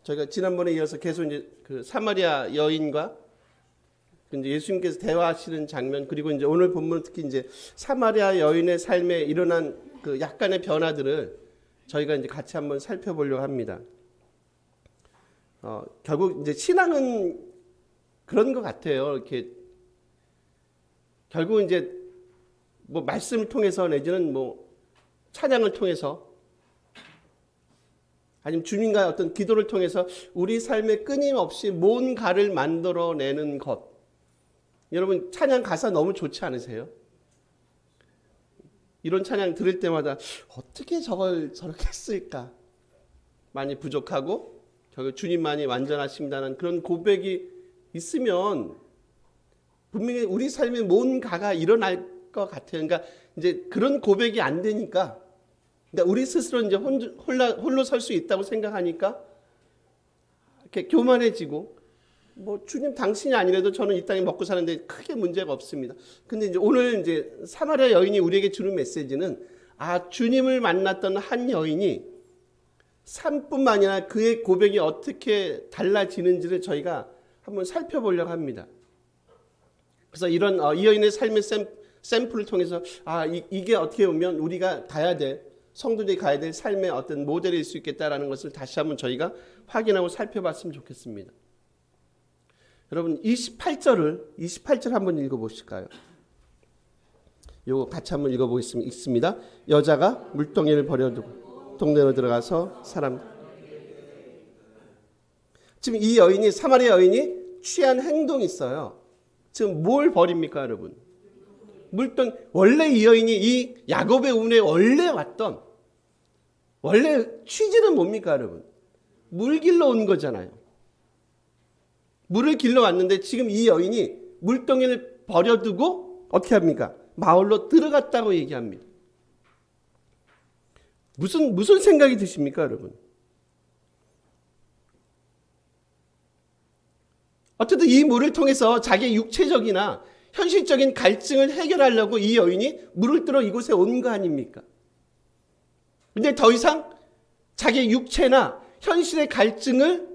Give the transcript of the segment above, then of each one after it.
저희가 지난번에 이어서 계속 이제 그 사마리아 여인과 이제 예수님께서 대화하시는 장면, 그리고 이제 오늘 본문 특히 이제 사마리아 여인의 삶에 일어난 그 약간의 변화들을 저희가 이제 같이 한번 살펴보려고 합니다. 결국 이제 신앙은 그런 것 같아요. 이렇게 결국 이제 뭐 말씀을 통해서 내지는 뭐 찬양을 통해서 아니면 주님과의 어떤 기도를 통해서 우리 삶에 끊임없이 뭔가를 만들어내는 것. 여러분 찬양 가사 너무 좋지 않으세요? 이런 찬양 들을 때마다 어떻게 저걸 저렇게 쓸까? 많이 부족하고 결국 주님만이 완전하십니다는 그런 고백이 있으면 분명히 우리 삶에 뭔가가 일어날 것 같아요. 그러니까 이제 그런 고백이 안 되니까, 그러니까 우리 스스로 이제 홀로 설 수 있다고 생각하니까 이렇게 교만해지고, 뭐 주님 당신이 아니라도 저는 이 땅에 먹고 사는데 크게 문제가 없습니다. 근데 이제 오늘 이제 사마리아 여인이 우리에게 주는 메시지는 주님을 만났던 한 여인이 삶뿐만 아니라 그의 고백이 어떻게 달라지는지를 저희가 한번 살펴보려고 합니다. 그래서 이런 이 여인의 삶의 샘플을 통해서 이게 어떻게 보면 우리가 가야 될, 성도들이 가야 될 삶의 어떤 모델일 수 있겠다라는 것을 다시 한번 저희가 확인하고 살펴봤으면 좋겠습니다. 여러분 28절 한번 읽어보실까요? 요거 같이 한번 읽어보겠습니다. 여자가 물동이를 버려두고 동네로 들어가서 사람. 지금 이 여인이, 사마리아 여인이 취한 행동이 있어요. 지금 뭘 버립니까, 여러분? 물동. 원래 이 여인이 이 야곱의 운에 원래 왔던, 원래 취지는 뭡니까, 여러분? 물 길러 온 거잖아요. 물을 길러 왔는데 지금 이 여인이 물동이를 버려두고 어떻게 합니까? 마을로 들어갔다고 얘기합니다. 무슨 생각이 드십니까, 여러분? 어쨌든 이 물을 통해서 자기의 육체적이나 현실적인 갈증을 해결하려고 이 여인이 물을 들어 이곳에 온 거 아닙니까? 근데 더 이상 자기의 육체나 현실의 갈증을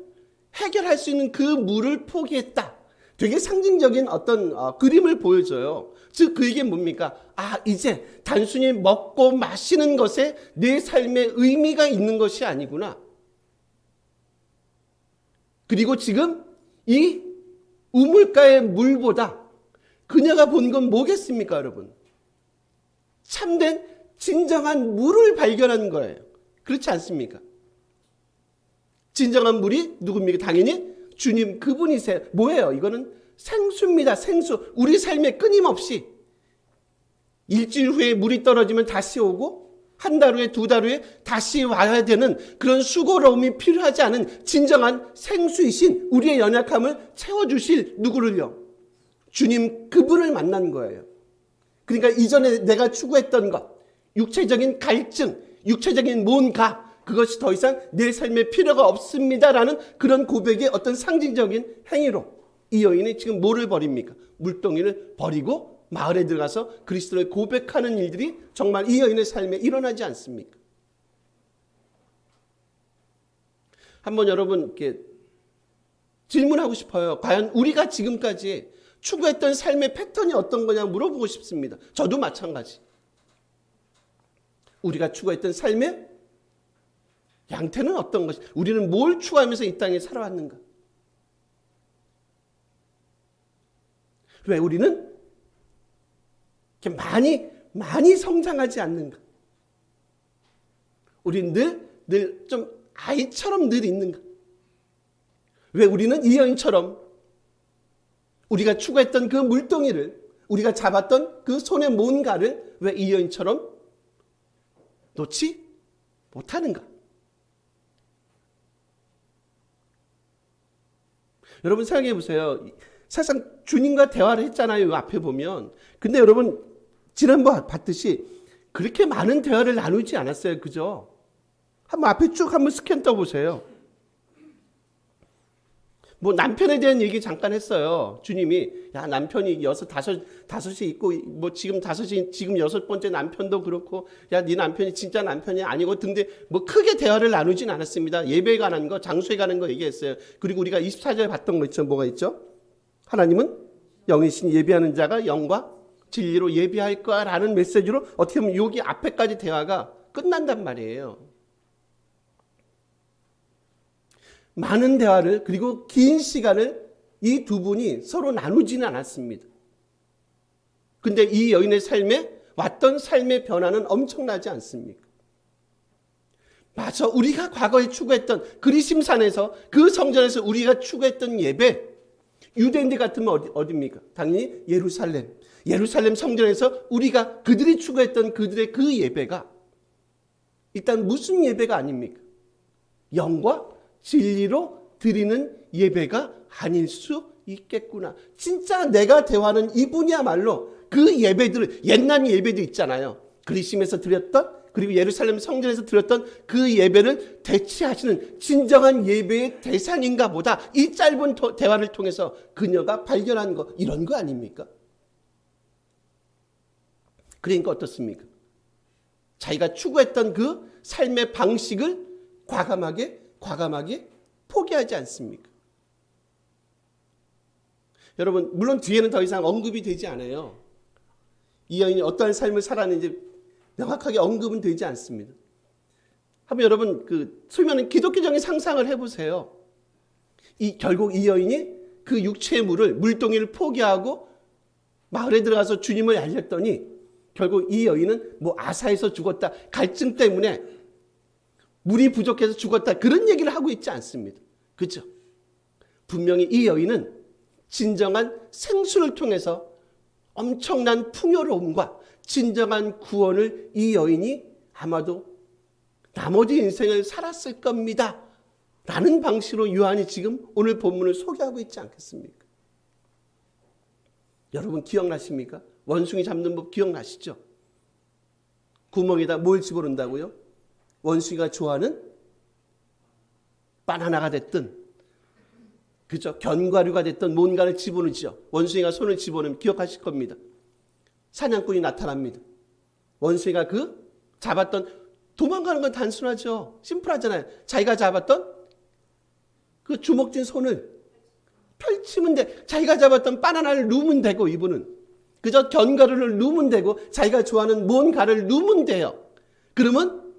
해결할 수 있는 그 물을 포기했다. 되게 상징적인 어떤 그림을 보여줘요. 즉 그게 뭡니까? 이제 단순히 먹고 마시는 것에 내 삶에 의미가 있는 것이 아니구나. 그리고 지금 이 우물가의 물보다 그녀가 본 건 뭐겠습니까, 여러분? 참된 진정한 물을 발견한 거예요. 그렇지 않습니까? 진정한 물이 누굽니까? 당연히 주님 그분이세요. 뭐예요? 이거는 생수입니다. 생수. 우리 삶에 끊임없이 일주일 후에 물이 떨어지면 다시 오고 한 달 후에, 두 달 후에 다시 와야 되는 그런 수고로움이 필요하지 않은 진정한 생수이신 우리의 연약함을 채워주실 누구를요? 주님 그분을 만난 거예요. 그러니까 이전에 내가 추구했던 것, 육체적인 갈증, 육체적인 뭔가, 그것이 더 이상 내 삶에 필요가 없습니다라는 그런 고백의 어떤 상징적인 행위로 이 여인이 지금 뭐를 버립니까? 물동이를 버리고 마을에 들어가서 그리스도를 고백하는 일들이 정말 이 여인의 삶에 일어나지 않습니까? 한번 여러분 이렇게 질문하고 싶어요. 과연 우리가 지금까지 추구했던 삶의 패턴이 어떤 거냐 물어보고 싶습니다. 저도 마찬가지. 우리가 추구했던 삶의 양태는 어떤 것이, 우리는 뭘 추구하면서 이 땅에 살아왔는가? 왜 우리는 이렇게 많이 성장하지 않는가? 우리는 늘 좀 아이처럼 늘 있는가? 왜 우리는 이 여인처럼 우리가 추구했던 그 물동이를, 우리가 잡았던 그 손에 뭔가를 왜 이 여인처럼 놓지 못하는가? 여러분 생각해 보세요. 사실상 주님과 대화를 했잖아요. 앞에 보면. 근데 여러분 지난번 봤듯이 그렇게 많은 대화를 나누지 않았어요. 그죠? 한번 앞에 쭉 한번 스캔 떠보세요. 뭐 남편에 대한 얘기 잠깐 했어요. 주님이 야 남편이 다섯이 있고 뭐 지금 다섯이 지금 여섯 번째 남편도 그렇고 야 네 남편이 진짜 남편이 아니고 근데 뭐 크게 대화를 나누진 않았습니다. 예배에 관한 거 장소에 관한 거 얘기했어요. 그리고 우리가 24절에 봤던 거 있죠. 뭐가 있죠? 하나님은 영이신 예배하는 자가 영과 진리로 예배할 거라는 메시지로 어떻게 보면 여기 앞에까지 대화가 끝난단 말이에요. 많은 대화를 그리고 긴 시간을 이 두 분이 서로 나누지는 않았습니다. 근데 이 여인의 삶에 왔던 삶의 변화는 엄청나지 않습니까? 맞아. 우리가 과거에 추구했던 그리심산에서 그 성전에서 우리가 추구했던 예배 유대인들 같으면 어디입니까? 당연히 예루살렘. 예루살렘 성전에서 우리가 그들이 추구했던 그들의 그 예배가 일단 무슨 예배가 아닙니까? 영과 진리로 드리는 예배가 아닐 수 있겠구나. 진짜 내가 대화하는 이분이야말로 그 예배들, 옛날 예배도 있잖아요. 그리심에서 드렸던 그리고 예루살렘 성전에서 드렸던 그 예배를 대체하시는 진정한 예배의 대상인가 보다. 이 짧은 대화를 통해서 그녀가 발견한 거 이런 거 아닙니까? 그러니까 어떻습니까? 자기가 추구했던 그 삶의 방식을 과감하게 포기하지 않습니까? 여러분 물론 뒤에는 더 이상 언급이 되지 않아요. 이 여인이 어떠한 삶을 살았는지 명확하게 언급은 되지 않습니다. 한번 여러분 그 수면은 기독교적인 상상을 해보세요. 결국 이 여인이 그 육체의 물동이를 포기하고 마을에 들어가서 주님을 알렸더니 결국 이 여인은 뭐 아사에서 죽었다 갈증 때문에 물이 부족해서 죽었다 그런 얘기를 하고 있지 않습니다. 그렇죠? 분명히 이 여인은 진정한 생수를 통해서 엄청난 풍요로움과 진정한 구원을 이 여인이 아마도 나머지 인생을 살았을 겁니다. 라는 방식으로 요한이 지금 오늘 본문을 소개하고 있지 않겠습니까? 여러분 기억나십니까? 원숭이 잡는 법 기억나시죠? 구멍에다 뭘 집어넣는다고요? 원숭이가 좋아하는 바나나가 됐든 그죠? 견과류가 됐든 뭔가를 집어넣죠. 원숭이가 손을 집어넣으면 기억하실 겁니다. 사냥꾼이 나타납니다. 원숭이가 그 잡았던 도망가는 건 단순하죠. 심플하잖아요. 자기가 잡았던 그 주먹진 손을 펼치면 돼. 자기가 잡았던 바나나를 누면 되고 이분은 그저 견과류를 누면 되고 자기가 좋아하는 뭔가를 누면 돼요. 그러면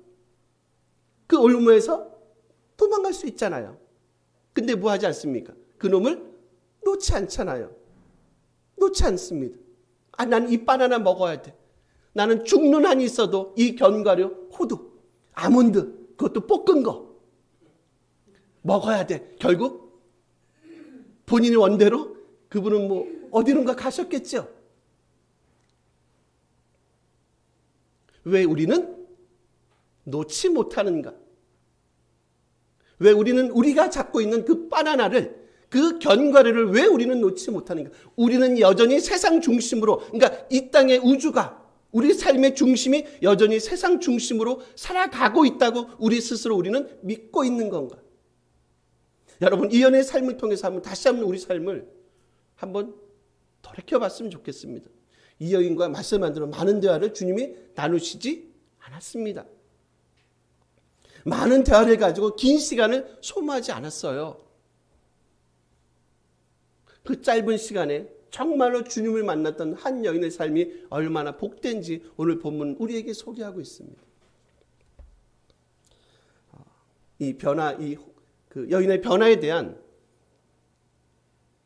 그 올무에서 도망갈 수 있잖아요. 근데 뭐 하지 않습니까? 그놈을 놓지 않잖아요. 놓지 않습니다. 나는 이 바나나 먹어야 돼. 나는 죽는 한이 있어도 이 견과류, 호두, 아몬드, 그것도 볶은 거 먹어야 돼. 결국 본인의 원대로 그분은 뭐 어디론가 가셨겠죠. 왜 우리는 놓지 못하는가? 왜 우리는 우리가 잡고 있는 그 바나나를 그 견과류를 왜 우리는 놓지 못하는가? 우리는 여전히 세상 중심으로 그러니까 이 땅의 우주가 우리 삶의 중심이 여전히 세상 중심으로 살아가고 있다고 우리는 믿고 있는 건가? 여러분 이 연의 삶을 통해서 다시 한번 우리 삶을 한번 돌이켜봤으면 좋겠습니다. 이 여인과 말씀한 대로 많은 대화를 주님이 나누시지 않았습니다. 많은 대화를 가지고 긴 시간을 소모하지 않았어요. 그 짧은 시간에 정말로 주님을 만났던 한 여인의 삶이 얼마나 복된지 오늘 본문 우리에게 소개하고 있습니다. 이 변화, 그 여인의 변화에 대한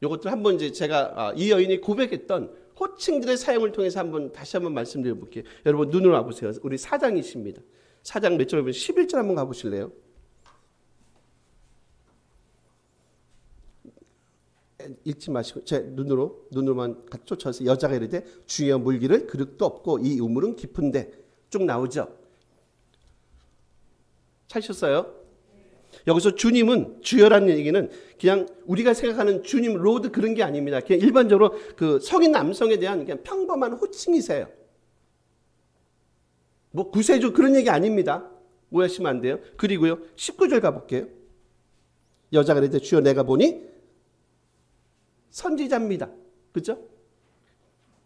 이것들 한번 이제 제가 이 여인이 고백했던 호칭들의 사용을 통해서 다시 한번 말씀드려 볼게요. 여러분 눈으로 와보세요. 우리 4장이십니다. 4장 몇 절 보면 11절 한번 가보실래요? 읽지 마시고 제 눈으로만 같이 쫓아서 여자가 이르되 주여 물기를 그릇도 없고 이 우물은 깊은데 쭉 나오죠. 찾으셨어요? 여기서 주님은 주여라는 얘기는 그냥 우리가 생각하는 주님 로드 그런 게 아닙니다. 그냥 일반적으로 그 성인 남성에 대한 그냥 평범한 호칭이세요. 뭐 구세주 그런 얘기 아닙니다. 오해하시면 안 돼요. 그리고요 19절 가볼게요. 여자가 이르되 주여 내가 보니 선지자입니다. 그죠?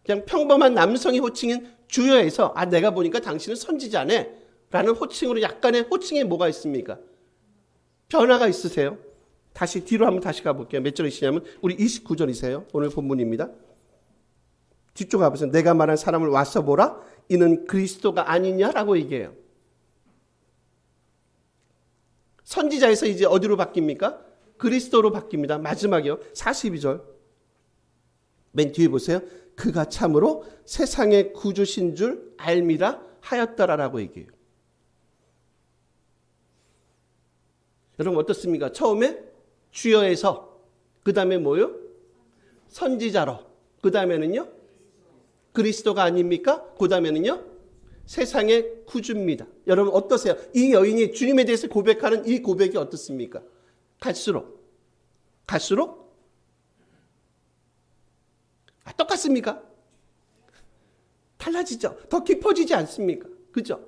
그냥 평범한 남성의 호칭인 주여에서 내가 보니까 당신은 선지자네 라는 호칭으로 약간의 호칭에 뭐가 있습니까? 변화가 있으세요. 다시 뒤로 한번 다시 가볼게요. 몇 절이시냐면 우리 29절이세요. 오늘 본문입니다. 뒤쪽 가보세요. 내가 말한 사람을 와서 보라. 이는 그리스도가 아니냐라고 얘기해요. 선지자에서 이제 어디로 바뀝니까? 그리스도로 바뀝니다. 마지막이요. 42절. 맨 뒤에 보세요. 그가 참으로 세상의 구주신 줄 알미라 하였더라라고 얘기해요. 여러분 어떻습니까? 처음에 주여에서, 그 다음에 뭐요? 선지자로, 그 다음에는요? 그리스도가 아닙니까? 그 다음에는요? 세상의 구주입니다. 여러분 어떠세요? 이 여인이 주님에 대해서 고백하는 이 고백이 어떻습니까? 갈수록 똑같습니까? 달라지죠. 더 깊어지지 않습니까? 그죠?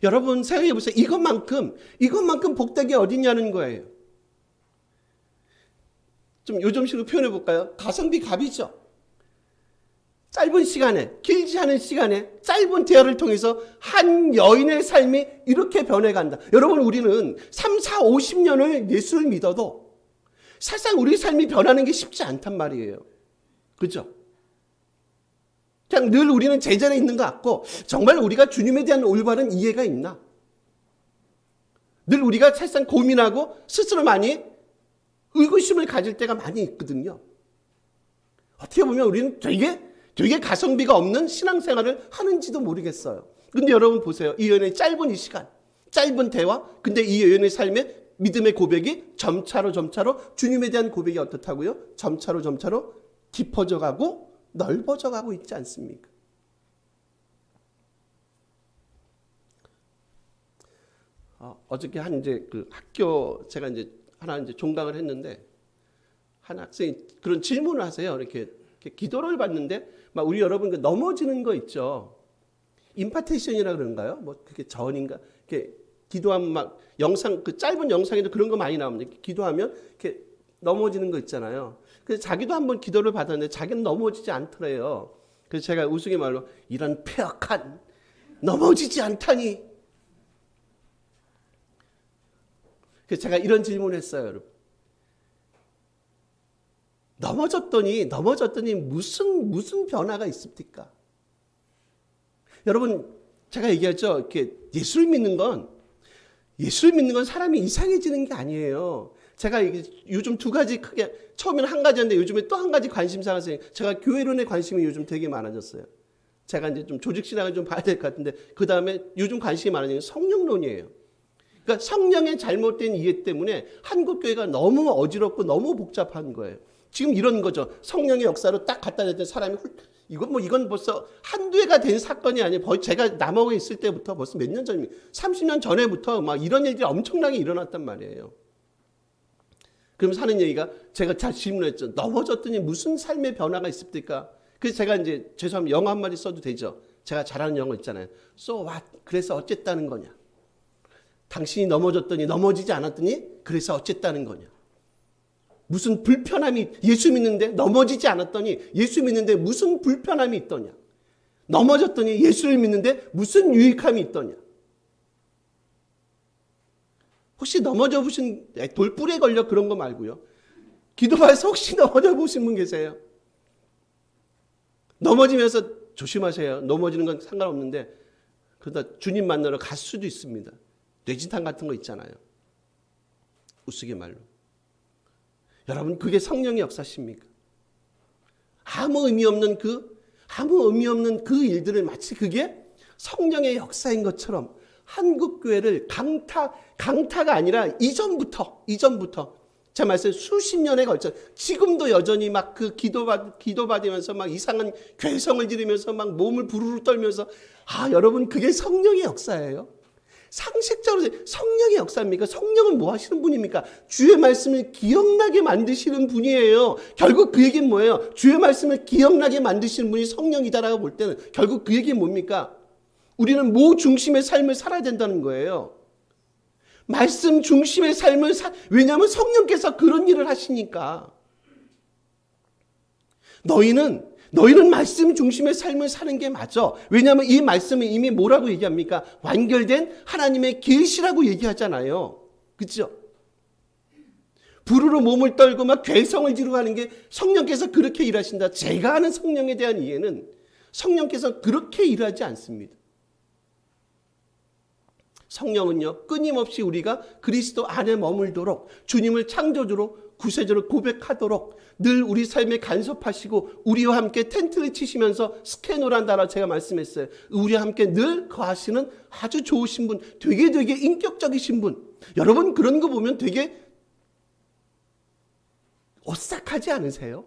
여러분 생각해 보세요. 이것만큼 복되게 어디냐는 거예요. 좀 요즘식으로 표현해 볼까요? 가성비 갑이죠. 짧은 시간에, 길지 않은 시간에 짧은 대화를 통해서 한 여인의 삶이 이렇게 변해간다. 여러분 우리는 3, 4, 50년을 예수를 믿어도 사실상 우리 삶이 변하는 게 쉽지 않단 말이에요. 그죠? 그냥 늘 우리는 제자리에 있는 것 같고 정말 우리가 주님에 대한 올바른 이해가 있나? 늘 우리가 사실상 고민하고 스스로 많이 의구심을 가질 때가 많이 있거든요. 어떻게 보면 우리는 되게 가성비가 없는 신앙생활을 하는지도 모르겠어요. 근데 여러분 보세요. 이 여인의 짧은 이 시간, 짧은 대화, 근데 이 여인의 삶에 믿음의 고백이 점차로 주님에 대한 고백이 어떻다고요? 점차로 깊어져 가고 넓어져 가고 있지 않습니까? 어저께 그 학교 제가 하나 종강을 했는데 한 학생이 그런 질문을 하세요. 이렇게 기도를 받는데 막 우리 여러분 넘어지는 거 있죠. 임파테이션이라 그런가요? 뭐 그게 전인가? 이렇게 기도하면 막 영상 그 짧은 영상에도 그런 거 많이 나옵니다. 기도하면 이렇게 넘어지는 거 있잖아요. 그래서 자기도 한번 기도를 받았는데 자기는 넘어지지 않더래요. 그래서 제가 우스갯말로 이런 폐역한 넘어지지 않다니. 그래서 제가 이런 질문을 했어요, 여러분. 넘어졌더니 무슨 변화가 있습니까? 여러분 제가 얘기했죠. 이렇게 예수를 믿는 건 사람이 이상해지는 게 아니에요. 제가 요즘 두 가지 크게, 처음에는 한 가지였는데 요즘에 또 한 가지 관심사가 생겨요. 제가 교회론에 관심이 요즘 되게 많아졌어요. 제가 이제 좀 조직신학을 좀 봐야 될 것 같은데 그 다음에 요즘 관심이 많아지는 성령론이에요. 그러니까 성령의 잘못된 이해 때문에 한국 교회가 너무 어지럽고 너무 복잡한 거예요. 지금 이런 거죠. 성령의 역사로 딱 갖다 댔더니 사람이 이건 벌써 한두 해가 된 사건이 아니에요. 제가 남아오게 있을 때부터 벌써 몇 년 전입니다. 30년 전에부터 막 이런 일들이 엄청나게 일어났단 말이에요. 그러면서 하는 얘기가 제가 잘 질문했죠. 넘어졌더니 무슨 삶의 변화가 있습니까? 그래서 제가 이제 죄송하면 영어 한마디 써도 되죠. 제가 잘하는 영어 있잖아요. So what? 그래서 어쨌다는 거냐? 당신이 넘어졌더니 넘어지지 않았더니 그래서 어쨌다는 거냐? 무슨 불편함이, 예수 믿는데 넘어지지 않았더니 예수 믿는데 무슨 불편함이 있더냐? 넘어졌더니 예수를 믿는데 무슨 유익함이 있더냐? 혹시 넘어져 보신, 돌불에 걸려 그런 거 말고요. 기도하면서 혹시 넘어져 보신 분 계세요? 넘어지면서 조심하세요. 넘어지는 건 상관없는데 그러다 주님 만나러 갈 수도 있습니다. 뇌진탕 같은 거 있잖아요. 우스갯말로. 여러분 그게 성령의 역사십니까? 아무 의미 없는 그 일들을 마치 그게 성령의 역사인 것처럼 한국 교회를 강타가 아니라 이전부터 제 말씀 수십 년에 걸쳐 지금도 여전히 막 그 기도받으면서 막 이상한 괴성을 지르면서 막 몸을 부르르 떨면서 여러분 그게 성령의 역사예요. 상식적으로 성령의 역사입니까? 성령은 뭐 하시는 분입니까? 주의 말씀을 기억나게 만드시는 분이에요. 결국 그 얘기는 뭐예요? 주의 말씀을 기억나게 만드시는 분이 성령이다라고 볼 때는 결국 그 얘기는 뭡니까? 우리는 모 중심의 삶을 살아야 된다는 거예요. 말씀 중심의 삶을 왜냐하면 성령께서 그런 일을 하시니까. 너희는 말씀 중심의 삶을 사는 게 맞아. 왜냐하면 이 말씀은 이미 뭐라고 얘기합니까? 완결된 하나님의 계시라고 얘기하잖아요. 그렇죠? 불으로 몸을 떨고 막 괴성을 지르고 하는 게 성령께서 그렇게 일하신다. 제가 아는 성령에 대한 이해는 성령께서 그렇게 일하지 않습니다. 성령은요, 끊임없이 우리가 그리스도 안에 머물도록, 주님을 창조주로 구세주로 고백하도록 늘 우리 삶에 간섭하시고 우리와 함께 텐트를 치시면서 스케노란다라 제가 말씀했어요. 우리와 함께 늘 거하시는 아주 좋으신 분, 되게 인격적이신 분. 여러분 그런 거 보면 되게 오싹하지 않으세요?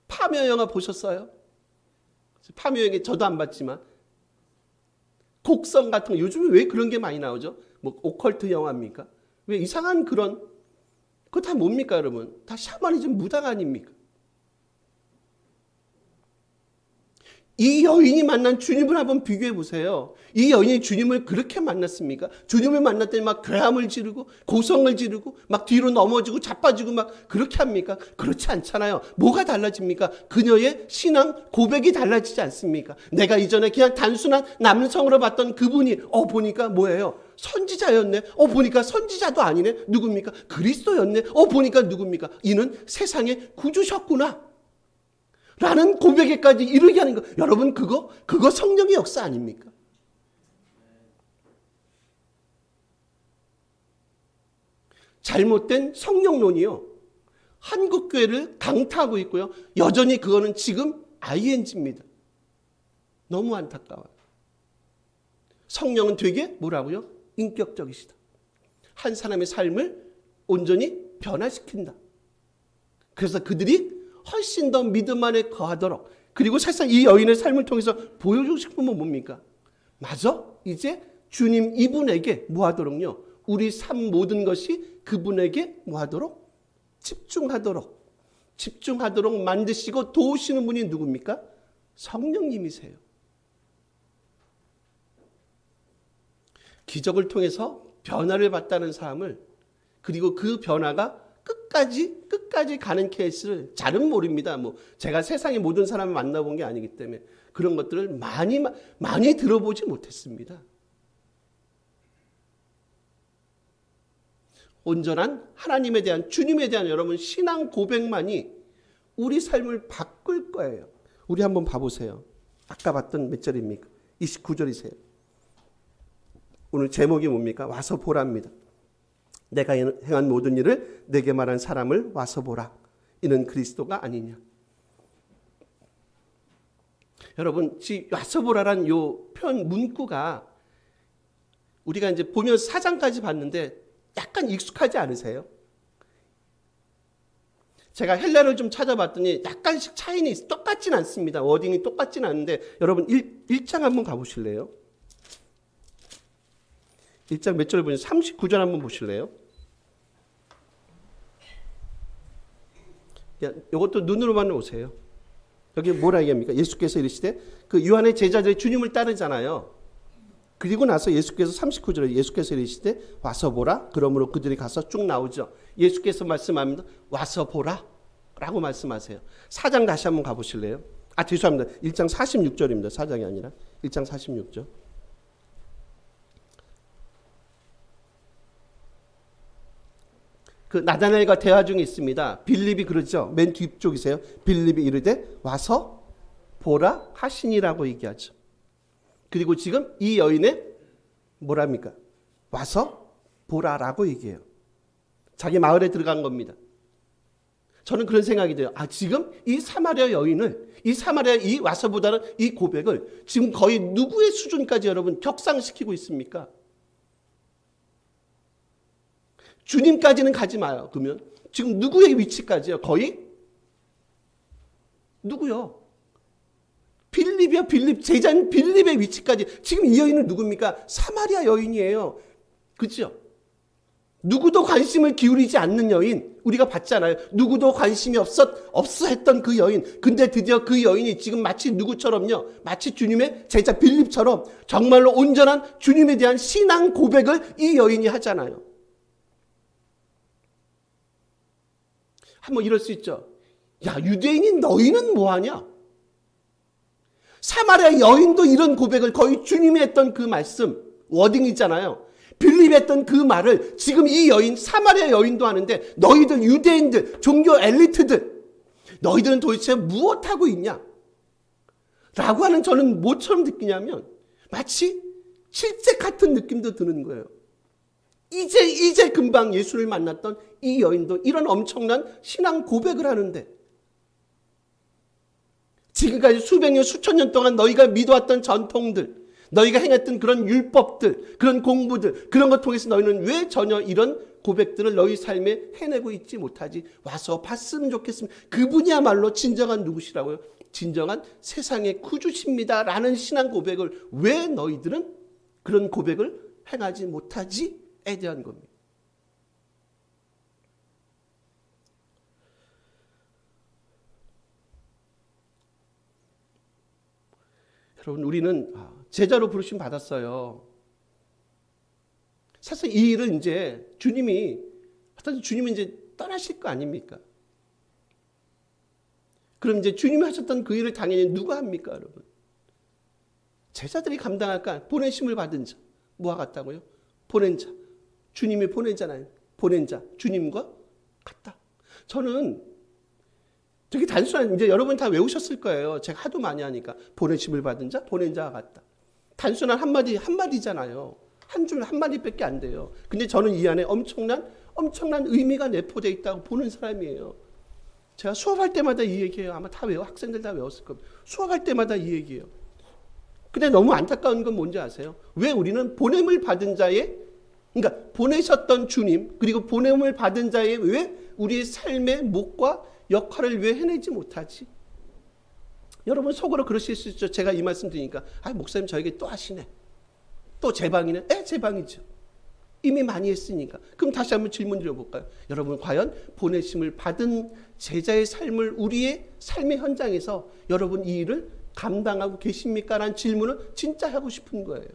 파묘 영화 보셨어요? 파묘 영화 저도 안 봤지만 곡성 같은 거 요즘에 왜 그런 게 많이 나오죠? 뭐 오컬트 영화입니까? 왜 이상한 그런 그거 다 뭡니까 여러분? 다 샤머니즘 무당 아닙니까? 이 여인이 만난 주님을 한번 비교해 보세요. 이 여인이 주님을 그렇게 만났습니까? 주님을 만났더니 막 괴함을 지르고 고성을 지르고 막 뒤로 넘어지고 자빠지고 막 그렇게 합니까? 그렇지 않잖아요. 뭐가 달라집니까? 그녀의 신앙 고백이 달라지지 않습니까? 내가 이전에 그냥 단순한 남성으로 봤던 그분이 보니까 뭐예요? 선지자였네. 보니까 선지자도 아니네. 누굽니까? 그리스도였네. 보니까 누굽니까? 이는 세상의 구주셨구나. 라는 고백에까지 이르게 하는 거. 여러분 그거 성령의 역사 아닙니까? 잘못된 성령론이요. 한국교회를 강타하고 있고요. 여전히 그거는 지금 ING입니다. 너무 안타까워요. 성령은 되게 뭐라고요? 인격적이시다. 한 사람의 삶을 온전히 변화시킨다. 그래서 그들이 훨씬 더 믿음 안에 거하도록, 그리고 사실상 이 여인의 삶을 통해서 보여주고 싶은 건 뭡니까? 맞아? 이제 주님 이분에게 뭐하도록요? 우리 삶 모든 것이 그분에게 뭐하도록? 집중하도록 만드시고 도우시는 분이 누굽니까? 성령님이세요. 기적을 통해서 변화를 받다는 사람을, 그리고 그 변화가 끝까지 가는 케이스를 잘은 모릅니다. 제가 세상의 모든 사람을 만나본 게 아니기 때문에 그런 것들을 많이 들어보지 못했습니다. 온전한 하나님에 대한, 주님에 대한 여러분 신앙 고백만이 우리 삶을 바꿀 거예요. 우리 한번 봐보세요. 아까 봤던 몇 절입니까? 29절이세요. 오늘 제목이 뭡니까? 와서 보랍니다. 내가 행한 모든 일을 내게 말한 사람을 와서 보라. 이는 그리스도가 아니냐. 여러분, 와서 보라란 요 표현 문구가 우리가 이제 보면서 4장까지 봤는데 약간 익숙하지 않으세요? 제가 헬라를 좀 찾아봤더니 약간씩 차이는 똑같진 않습니다. 워딩이 똑같진 않은데 여러분 1장 한번 가보실래요? 1장 몇 절 보세요? 39절 한번 보실래요? 이것도 눈으로만 오세요. 여기 뭐라 얘기합니까? 예수께서 이르시되 그 요한의 제자들이 주님을 따르잖아요. 그리고 나서 예수께서 39절에 예수께서 이르시되 와서 보라. 그러므로 그들이 가서 쭉 나오죠. 예수께서 말씀합니다. 와서 보라 라고 말씀하세요. 4장 다시 한번 가보실래요? 죄송합니다. 1장 46절입니다. 4장이 아니라 1장 46절. 그 나다나엘과 대화 중에 있습니다. 빌립이 그러죠. 맨 뒤쪽이세요. 빌립이 이르되 와서 보라 하시니라고 얘기하죠. 그리고 지금 이 여인의 뭐랍니까? 와서 보라라고 얘기해요. 자기 마을에 들어간 겁니다. 저는 그런 생각이 돼요. 지금 이 사마리아 여인을, 이 사마리아 이 와서 보다는 이 고백을 지금 거의 누구의 수준까지 여러분 격상시키고 있습니까? 주님까지는 가지 마요. 그러면 지금 누구의 위치까지요? 거의 누구요? 빌립이요. 빌립, 제자인 빌립의 위치까지. 지금 이 여인은 누굽니까? 사마리아 여인이에요. 그렇죠? 누구도 관심을 기울이지 않는 여인, 우리가 봤잖아요. 누구도 관심이 없어 했던 그 여인. 근데 드디어 그 여인이 지금 마치 누구처럼요, 마치 주님의 제자 빌립처럼 정말로 온전한 주님에 대한 신앙 고백을 이 여인이 하잖아요. 한번 이럴 수 있죠. 야, 유대인인 너희는 뭐하냐? 사마리아 여인도 이런 고백을, 거의 주님이 했던 그 말씀, 워딩 있잖아요. 빌립이 했던 그 말을 지금 이 여인, 사마리아 여인도 하는데, 너희들 유대인들, 종교 엘리트들, 너희들은 도대체 무엇하고 있냐? 라고 하는, 저는 뭐처럼 느끼냐면 마치 실제 같은 느낌도 드는 거예요. 이제 금방 예수를 만났던 이 여인도 이런 엄청난 신앙 고백을 하는데, 지금까지 수백 년, 수천 년 동안 너희가 믿어왔던 전통들, 너희가 행했던 그런 율법들, 그런 공부들, 그런 것 통해서 너희는 왜 전혀 이런 고백들을 너희 삶에 해내고 있지 못하지? 와서 봤으면 좋겠습니다. 그분이야말로 진정한 누구시라고요? 진정한 세상의 구주십니다 라는 신앙 고백을 왜 너희들은 그런 고백을 행하지 못하지? 에 대한 겁니다. 여러분, 우리는 제자로 부르심 받았어요. 사실 이 일을 이제 주님이 이제 떠나실 거 아닙니까? 그럼 이제 주님이 하셨던 그 일을 당연히 누가 합니까, 여러분? 제자들이 감당할까? 보내심을 받은 자. 뭐와 같다고요? 보낸 자. 주님이 보내잖아요. 보낸 자. 주님과 같다. 저는 되게 단순한, 이제 여러분 다 외우셨을 거예요. 제가 하도 많이 하니까. 보내심을 받은 자, 보낸 자와 같다. 단순한 한마디잖아요. 한 줄 한마디밖에 안 돼요. 근데 저는 이 안에 엄청난 의미가 내포되어 있다고 보는 사람이에요. 제가 수업할 때마다 이 얘기해요. 아마 학생들 다 외웠을 겁니다. 수업할 때마다 이 얘기해요. 근데 너무 안타까운 건 뭔지 아세요? 왜 우리는 보냄을 받은 자의, 그러니까 보내셨던 주님, 그리고 보냄을 받은 자의 왜 우리의 삶의 목과 역할을 왜 해내지 못하지? 여러분 속으로 그러실 수 있죠. 제가 이 말씀 드리니까, 목사님 저에게 또 하시네. 또 제 방이네. 제 방이죠. 이미 많이 했으니까. 그럼 다시 한번 질문 드려볼까요? 여러분 과연 보내심을 받은 제자의 삶을 우리의 삶의 현장에서 여러분 이 일을 감당하고 계십니까? 라는 질문을 진짜 하고 싶은 거예요.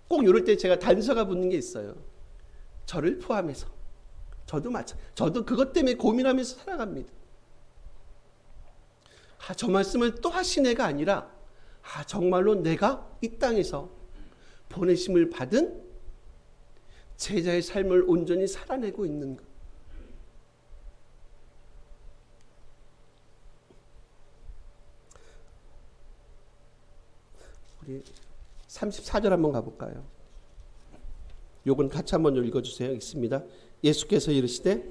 꼭 이럴 때 제가 단서가 붙는 게 있어요. 저를 포함해서. 저도 그것 때문에 고민하면서 살아갑니다. 저 말씀을 또 하시네가 아니라, 정말로 내가 이 땅에서 보내심을 받은 제자의 삶을 온전히 살아내고 있는가. 우리 34절 한번 가볼까요? 요건 같이 한번 읽어주세요. 있습니다. 예수께서 이르시되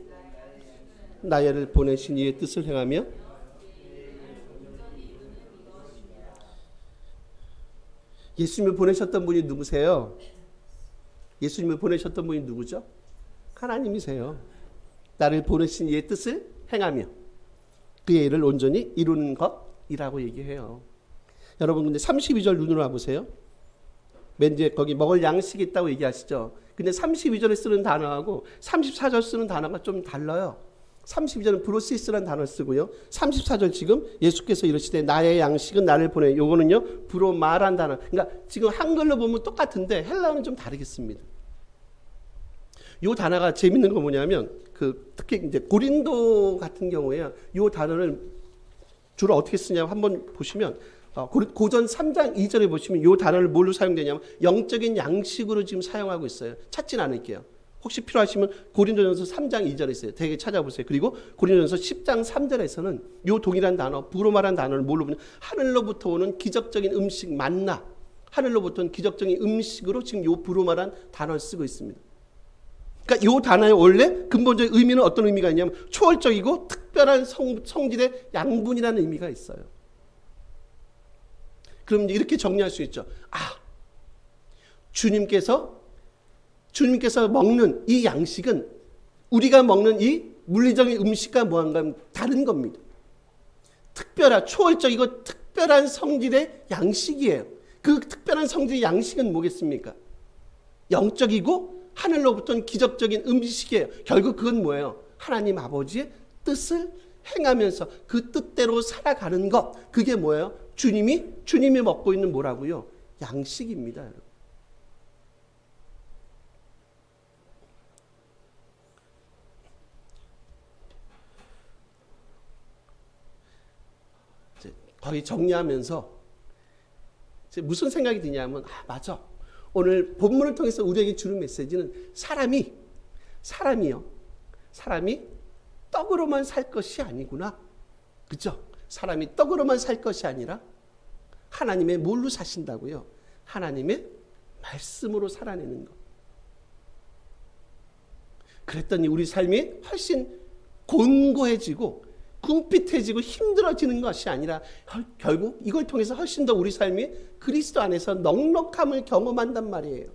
나를 보내신 이의 뜻을 행하며 예수님을 보내셨던 분이 누구세요? 예수님을 보내셨던 분이 누구죠? 하나님이세요. 나를 보내신 이의 뜻을 행하며 그의 일을 온전히 이루는 것이라고 얘기해요. 여러분 근데 32절 눈으로 와보세요. 맨 뒤에 거기 먹을 양식이 있다고 얘기하시죠. 근데 32절에 쓰는 단어하고 34절 쓰는 단어가 좀 달라요. 32절은 브로시스라는 단어를 쓰고요. 34절 지금 예수께서 이르시되 나의 양식은 나를 보내. 요거는요 브로마란 단어. 그러니까 지금 한글로 보면 똑같은데 헬라어는 좀 다르겠습니다. 요 단어가 재밌는 건 뭐냐면 특히 이제 고린도 같은 경우에 요 단어를 주로 어떻게 쓰냐고 한번 보시면 고전 3장 2절에 보시면 요 단어를 뭘로 사용되냐면 영적인 양식으로 지금 사용하고 있어요. 찾진 않을게요. 혹시 필요하시면 고린도전서 3장 2절에 있어요. 되게 찾아보세요. 그리고 고린도전서 10장 3절에서는 요 동일한 단어, 브로마란 단어를 뭘로 보면 하늘로부터 오는 기적적인 음식, 만나. 하늘로부터 오는 기적적인 음식으로 지금 요 브로마란 단어를 쓰고 있습니다. 그러니까 요 단어의 원래 근본적인 의미는 어떤 의미가 있냐면 초월적이고 특별한 성질의 양분이라는 의미가 있어요. 그럼 이렇게 정리할 수 있죠. 주님께서 먹는 이 양식은 우리가 먹는 이 물리적인 음식과 뭐한가 다른 겁니다. 특별한 초월적이고 특별한 성질의 양식이에요. 그 특별한 성질의 양식은 뭐겠습니까? 영적이고 하늘로부터 기적적인 음식이에요. 결국 그건 뭐예요? 하나님 아버지의 뜻을 행하면서 그 뜻대로 살아가는 것. 그게 뭐예요? 주님이 먹고 있는 뭐라고요? 양식입니다, 여러분. 거의 정리하면서 무슨 생각이 드냐면, 맞아. 오늘 본문을 통해서 우리에게 주는 메시지는 사람이 떡으로만 살 것이 아니구나. 그죠? 사람이 떡으로만 살 것이 아니라 하나님의 뭘로 사신다고요? 하나님의 말씀으로 살아내는 것. 그랬더니 우리 삶이 훨씬 곤고해지고 궁핍해지고 힘들어지는 것이 아니라 결국 이걸 통해서 훨씬 더 우리 삶이 그리스도 안에서 넉넉함을 경험한단 말이에요.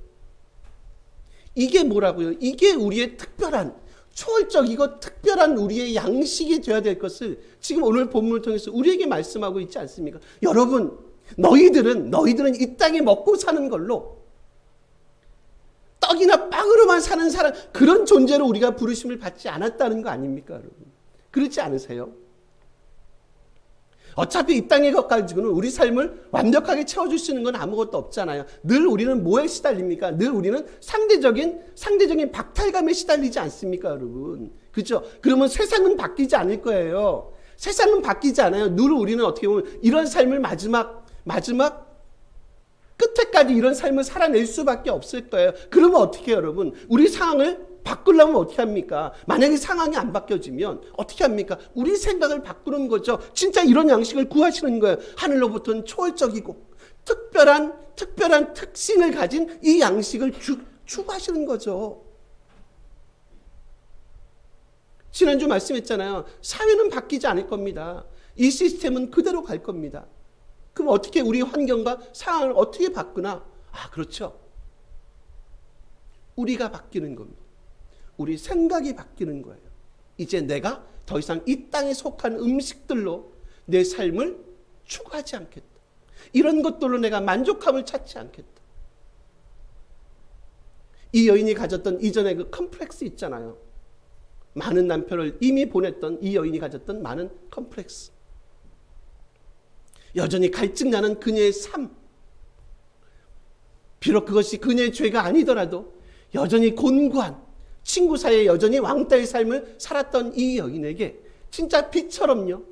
이게 뭐라고요? 이게 우리의 특별한, 초월적이고 특별한 우리의 양식이 되어야 될 것을 지금 오늘 본문을 통해서 우리에게 말씀하고 있지 않습니까? 여러분, 너희들은 이 땅에 먹고 사는 걸로 떡이나 빵으로만 사는 사람, 그런 존재로 우리가 부르심을 받지 않았다는 거 아닙니까, 여러분? 그렇지 않으세요? 어차피 이 땅의 것 가지고는 우리 삶을 완벽하게 채워줄 수 있는 건 아무것도 없잖아요. 늘 우리는 뭐에 시달립니까? 늘 우리는 상대적인 박탈감에 시달리지 않습니까, 여러분? 그죠? 그러면 세상은 바뀌지 않을 거예요. 세상은 바뀌지 않아요. 늘 우리는 어떻게 보면 이런 삶을 마지막 끝에까지 이런 삶을 살아낼 수밖에 없을 거예요. 그러면 어떻게 해요, 여러분? 우리 상황을 바꾸려면 어떻게 합니까? 만약에 상황이 안 바뀌어지면 어떻게 합니까? 우리 생각을 바꾸는 거죠. 진짜 이런 양식을 구하시는 거예요. 하늘로부터는 초월적이고 특별한 특징을 가진 이 양식을 추구하시는 거죠. 지난주 말씀했잖아요. 사회는 바뀌지 않을 겁니다. 이 시스템은 그대로 갈 겁니다. 그럼 어떻게 우리 환경과 상황을 어떻게 바꾸나? 그렇죠. 우리가 바뀌는 겁니다. 우리 생각이 바뀌는 거예요. 이제 내가 더 이상 이 땅에 속한 음식들로 내 삶을 추구하지 않겠다. 이런 것들로 내가 만족함을 찾지 않겠다. 이 여인이 가졌던 이전에 그 컴플렉스 있잖아요. 많은 남편을 이미 보냈던 이 여인이 가졌던 많은 컴플렉스. 여전히 갈증나는 그녀의 삶. 비록 그것이 그녀의 죄가 아니더라도 여전히 곤고한, 친구 사이에 여전히 왕따의 삶을 살았던 이 여인에게 진짜 빛처럼요,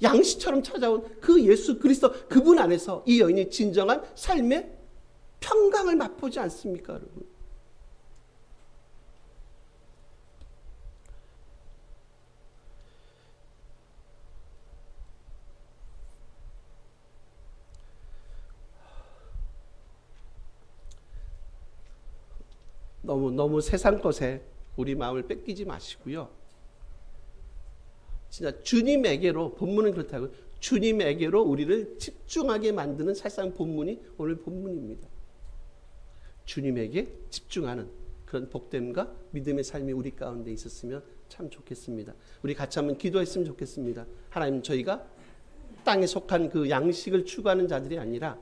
양식처럼 찾아온 그 예수 그리스도, 그분 안에서 이 여인이 진정한 삶의 평강을 맛보지 않습니까, 여러분? 너무 세상 것에 우리 마음을 뺏기지 마시고요. 진짜 주님에게로, 본문은 그렇다고요. 주님에게로 우리를 집중하게 만드는 사실상 본문이 오늘 본문입니다. 주님에게 집중하는 그런 복됨과 믿음의 삶이 우리 가운데 있었으면 참 좋겠습니다. 우리 같이 한번 기도했으면 좋겠습니다. 하나님, 저희가 땅에 속한 그 양식을 추구하는 자들이 아니라